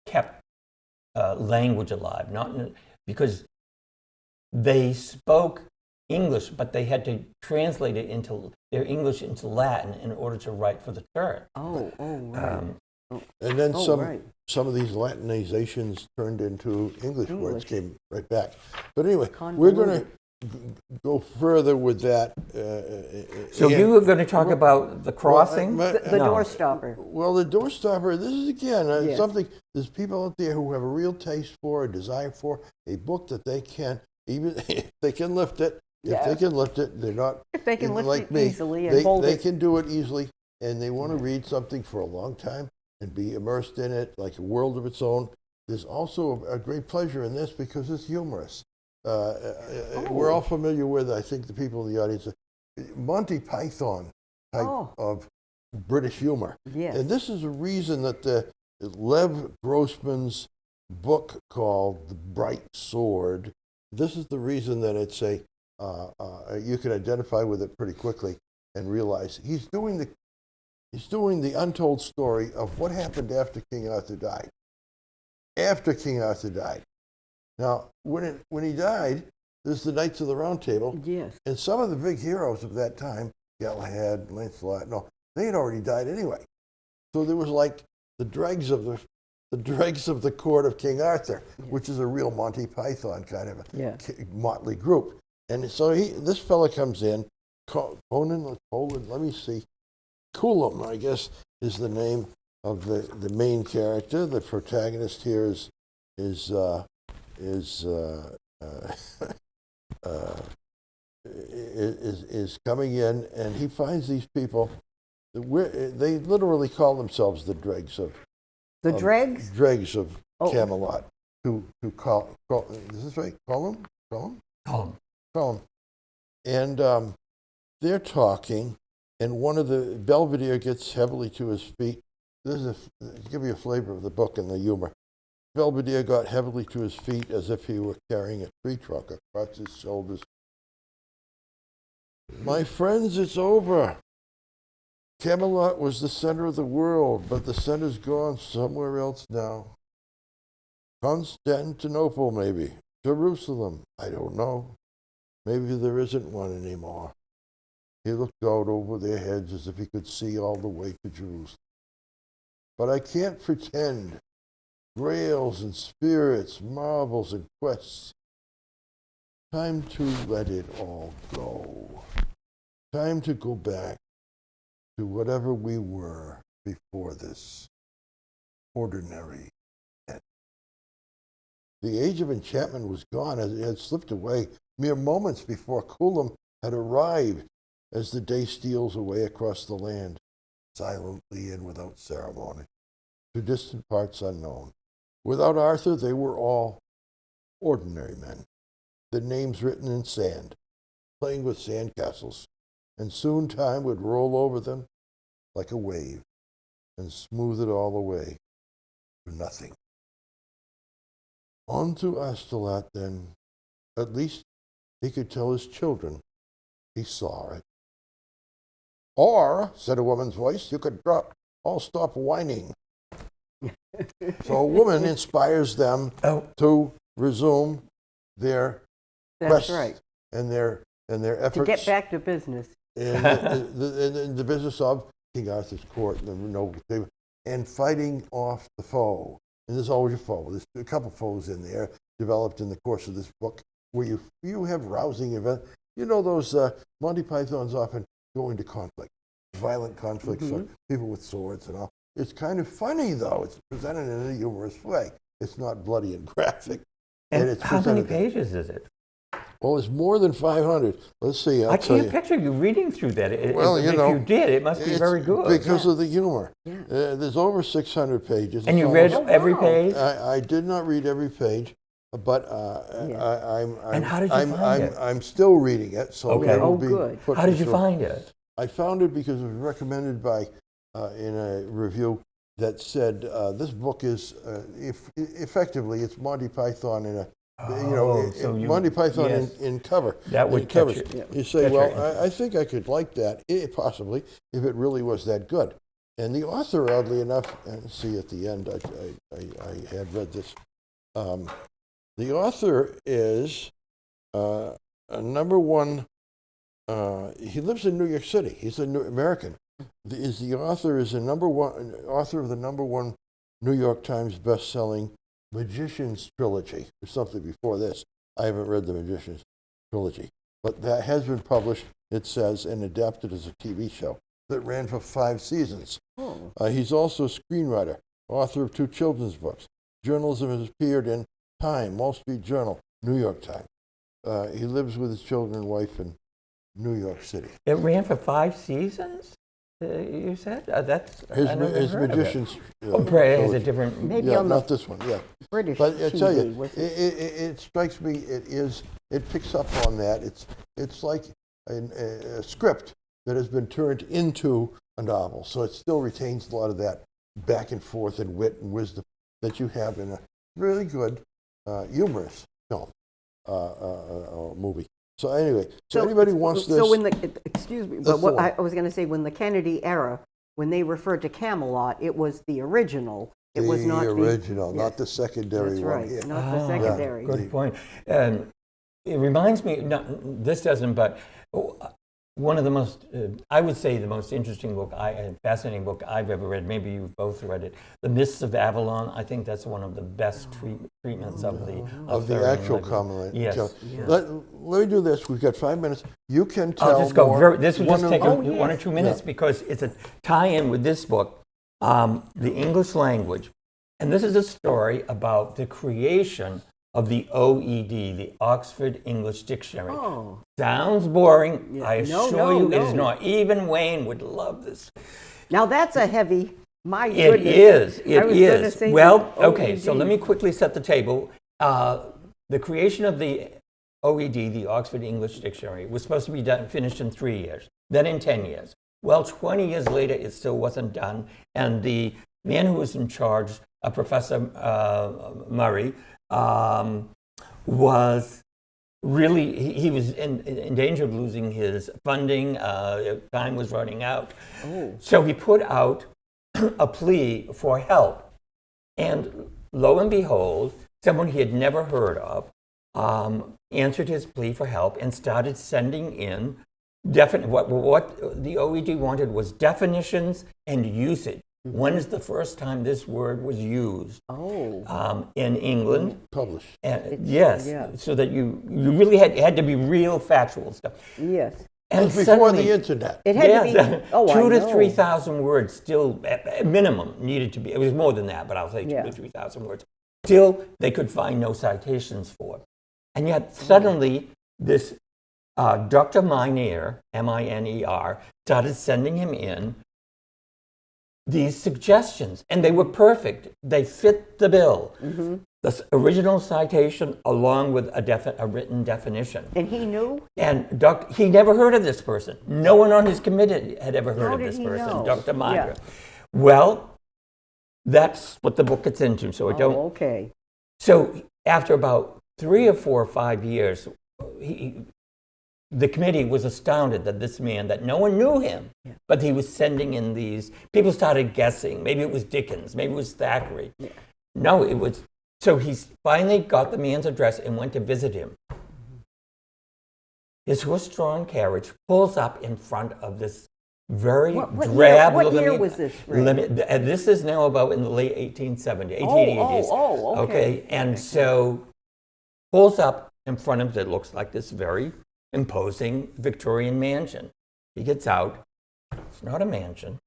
kept language alive, because they spoke English, but they had to translate it into their English into Latin in order to write for the church. Right. And then some of these Latinizations turned into English words, came right back. But anyway, we're going to go further with that. So you were going to talk about the crossing? The doorstopper. Well, the doorstopper, this is again something, there's people out there who have a real taste for, a desire for, a book that they can, even if they can lift it, if they can lift it, they're not If they can lift like it me. easily and hold they it. can do it easily, and they want to read something for a long time and be immersed in it like a world of its own. There's also a great pleasure in this because it's humorous. We're all familiar with, I think the people in the audience, Monty Python type of British humor. Yes. And this is a reason that Lev Grossman's book called The Bright Sword, this is the reason that it's you can identify with it pretty quickly and realize he's doing the untold story of what happened after King Arthur died. After King Arthur died. Now, when he died, there's the Knights of the Round Table. Yes. And some of the big heroes of that time, Galahad, Lancelot, they had already died anyway. So there was like the dregs of the court of King Arthur, which is a real Monty Python kind of a motley group. And so this fella comes in, Conan, let me see, Cullum, I guess, is the name of the main character. The protagonist here is coming in, and he finds these people. They literally call themselves the dregs of dregs. Dregs of Camelot. Who call is this right? Call them. And they're talking, and one of the Belvedere gets heavily to his feet. This is give you a flavor of the book and the humor. Belvedere got heavily to his feet as if he were carrying a tree trunk across his shoulders. My friends, it's over. Camelot was the center of the world, but the center's gone somewhere else now. Constantinople, maybe. Jerusalem, I don't know. Maybe there isn't one anymore. He looked out over their heads as if he could see all the way to Jerusalem. But I can't pretend grails and spirits, marbles and quests. Time to let it all go. Time to go back to whatever we were before this ordinary end. The age of enchantment was gone, as it had slipped away mere moments before Coulomb had arrived, as the day steals away across the land, silently and without ceremony, to distant parts unknown. Without Arthur, they were all ordinary men, their names written in sand, playing with sandcastles, and soon time would roll over them like a wave and smooth it all away to nothing. On to Astolat then. At least he could tell his children he saw it. Or, said a woman's voice, you could all stop whining. So a woman inspires them to resume their That's quests right. and their efforts To get back to business. in the business of King Arthur's court and the noble table, and fighting off the foe. And there's always a foe. There's a couple foes in there developed in the course of this book where you have rousing events. You know, those Monty Pythons often go into conflict, violent conflicts, people with swords and all. It's kind of funny, though. It's presented in a humorous way. It's not bloody and graphic. And it's how many presented- pages is it? Well, it's more than 500. Let's see. I can't picture you reading through that. Well, if you know, you did, it must be it's very good. because of the humor. Yeah. There's over 600 pages. And It's you read almost- every wow. page? I did not read every page, but I'm. And how did you find it? I'm still reading it, so Okay. it will Oh, be good. put How did you through. find it? I found it because it was recommended by in a review that said this book is effectively it's Monty Python in a Monty Python yes. in cover. That would in catch covers. you- You say, catch your well, I think I could like that, possibly, if it really was that good. And the author, oddly enough, and see at the end, I had read this. The author is a number one. He lives in New York City. He's an American. The author is a number one author of the number one New York Times best-selling Magician's Trilogy, or something before this. I haven't read the Magician's Trilogy, but that has been published, it says, and adapted as a TV show that ran for 5 seasons. Oh. He's also a screenwriter, author of 2 children's books. Journalism has appeared in Time, Wall Street Journal, New York Times. He lives with his children and wife in New York City. It ran for 5 seasons, you said? That's I never His heard of it. Magician's Oh, Prey has a Trilogy. different... Maybe Yeah, on the not this one, yeah. British But I tell TV. you, was it strikes me, it picks up on that. It's like a script that has been turned into a novel. So it still retains a lot of that back and forth and wit and wisdom that you have in a really good, humorous film, movie. So anyway, so anybody wants this. So when excuse me, but what film. I was going to say, when the Kennedy era, when they referred to Camelot, it was the original. It was not the original, not the secondary That's one. right, Yeah. not the secondary. Good point. And it reminds me, no, this doesn't, but one of the most, I would say the most interesting book, fascinating book I've ever read, maybe you've both read it, The Mists of Avalon. I think that's one of the best treatments of the actual Camelot. Yes. Yeah. Let me do this. We've got 5 minutes. You can tell I'll just go more. this will One just of- take Oh, 1 or 2 minutes Yeah. because it's a tie-in with this book, the English language. And this is a story about the creation of the OED, the Oxford English Dictionary. Oh, Sounds boring. Yeah. I No, assure no, you it is no. not. Even Wayne would love this. now that's a heavy. My It goodness. is. I It was gonna is. say Well, the okay, so OED. let me quickly set the table. The creation of the OED, the Oxford English Dictionary, was supposed to be finished in 3 years, then in 10 years. Well, 20 years later, it still wasn't done. And the man who was in charge, Professor Murray, was really, he was in danger of losing his funding. Time was running out. Oh. So he put out a plea for help. And lo and behold, someone he had never heard of answered his plea for help and started sending in what the OED wanted was definitions and usage. When is the first time this word was used? Oh. In England. Published. And, yes, yeah. so that you really had to be real factual stuff. Yes. And Before suddenly, the internet. It had to yes, be. Oh, 2 to I know. 3,000 words still, at minimum, needed to be. It was more than that, but I'll say 2 Yeah. to 3,000 words. Still, they could find no citations for. And yet, suddenly, this Dr. Miner, M-I-N-E-R, started sending him in these suggestions, and they were perfect. They fit the bill. The original citation along with a written definition. And he knew? And he never heard of this person. No one on his committee had ever heard How of did this he person, know? Dr. Miner. Yeah. Well, that's what the book gets into. So I don't. Oh, okay. So after about 3 or 4 or 5 years, the committee was astounded that this man, that no one knew him, but he was sending in these. People started guessing. Maybe it was Dickens. Maybe it was Thackeray. Yeah. No, it was. So he finally got the man's address and went to visit him. His horse-drawn carriage pulls up in front of this very drab. What year was this? And this is now about in the late 1870s, 1880s. Oh, okay. And so pulls up in front of it looks like this very imposing Victorian mansion. He gets out. It's not a mansion.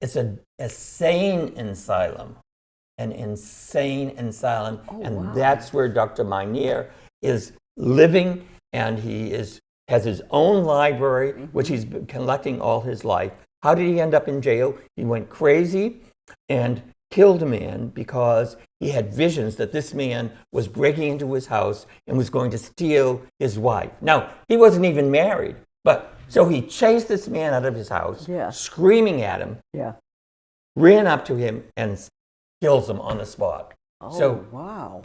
It's a sane asylum. An insane asylum. And that's where Dr. Miner is living, and he has his own library, which he's been collecting all his life. How did he end up in jail? He went crazy and killed a man because he had visions that this man was breaking into his house and was going to steal his wife. Now, he wasn't even married, but so he chased this man out of his house, screaming at him, ran up to him, and kills him on the spot. Oh, so wow.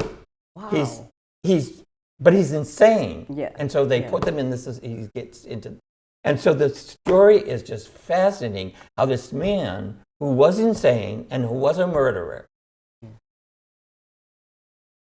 But he's insane. Yeah. And so they put them in this, he gets into, and so the story is just fascinating how this man who was insane and who was a murderer.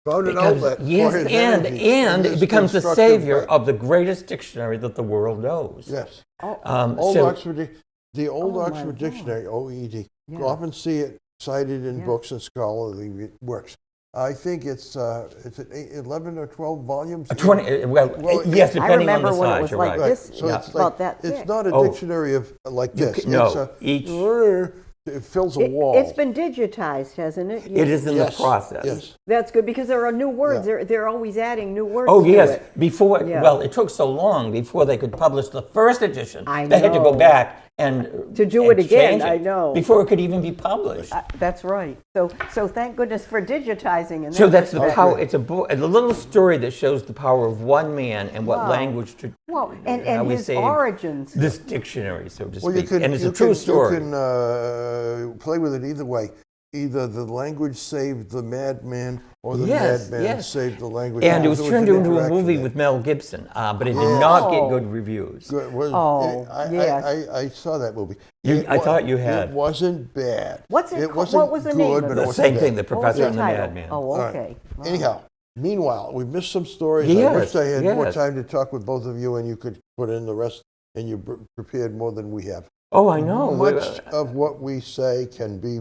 Found an outlet. Yes, for his and energy it becomes the constructive savior way. of the greatest dictionary that the world knows. Yes. The old Oxford Dictionary, OED, you often see it cited in books and scholarly works. I think it's 11 or 12 volumes. 20. Well, yes, depending on the when it size. was You're like right. this. So it's about that it's thick. not a dictionary of like this. No, It fills a wall. It's been digitized, hasn't it? It is in the process. Yes. That's good because there are new words. They're always adding new words. Oh, to yes. it. Before, well, it took so long before they could publish the first edition. I They had to go know. back and To do it again, change I know. Before it could even be published. That's right. So thank goodness for digitizing. And So that's the power. It's a book, a little story that shows the power of one man and what Wow. language to. Well, how and we his say origins. This dictionary, so to Well, you speak, can, and it's you a true can, story. You can play with it either way. Either the language saved the madman, or the madman saved the language. And it was There turned an into a interaction movie there. with Mel Gibson, but it did not get good reviews. Good. I saw that movie. I thought you had. It wasn't bad. What's it It called? wasn't What was the good, name of but it? it The wasn't same bad. thing, The Professor and the title? Madman. Oh, All right. okay. Wow. Anyhow, meanwhile, we missed some stories. I Yes, wish I had more yes. time to talk with both of you, and you could put in the rest, and you prepared more than we have. Oh, I know. Much of what we say can be.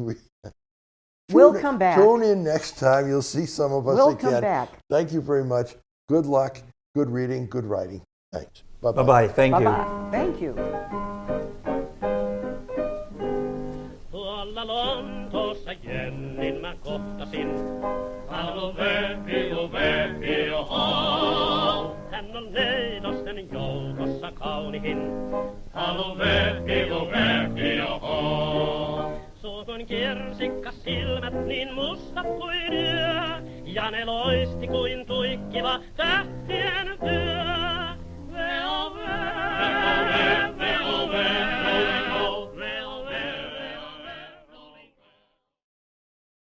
We'll come back. Tune in next time. You'll see some of us We'll again. come back. Thank you very much. Good luck, good reading, good writing. Thanks. Bye-bye. Bye-bye. Thank you. Bye-bye. Thank you. Tuolla Lontoossa Jennin mä kohtasin. Halo Vepi, oho. Hän on neidosten joukossa kaunihin. Halo Vepi, oho. Suukon kirsikka silmät niin mustat kuin yö. Ja ne loisti kuin tuikkiva tähtien työ.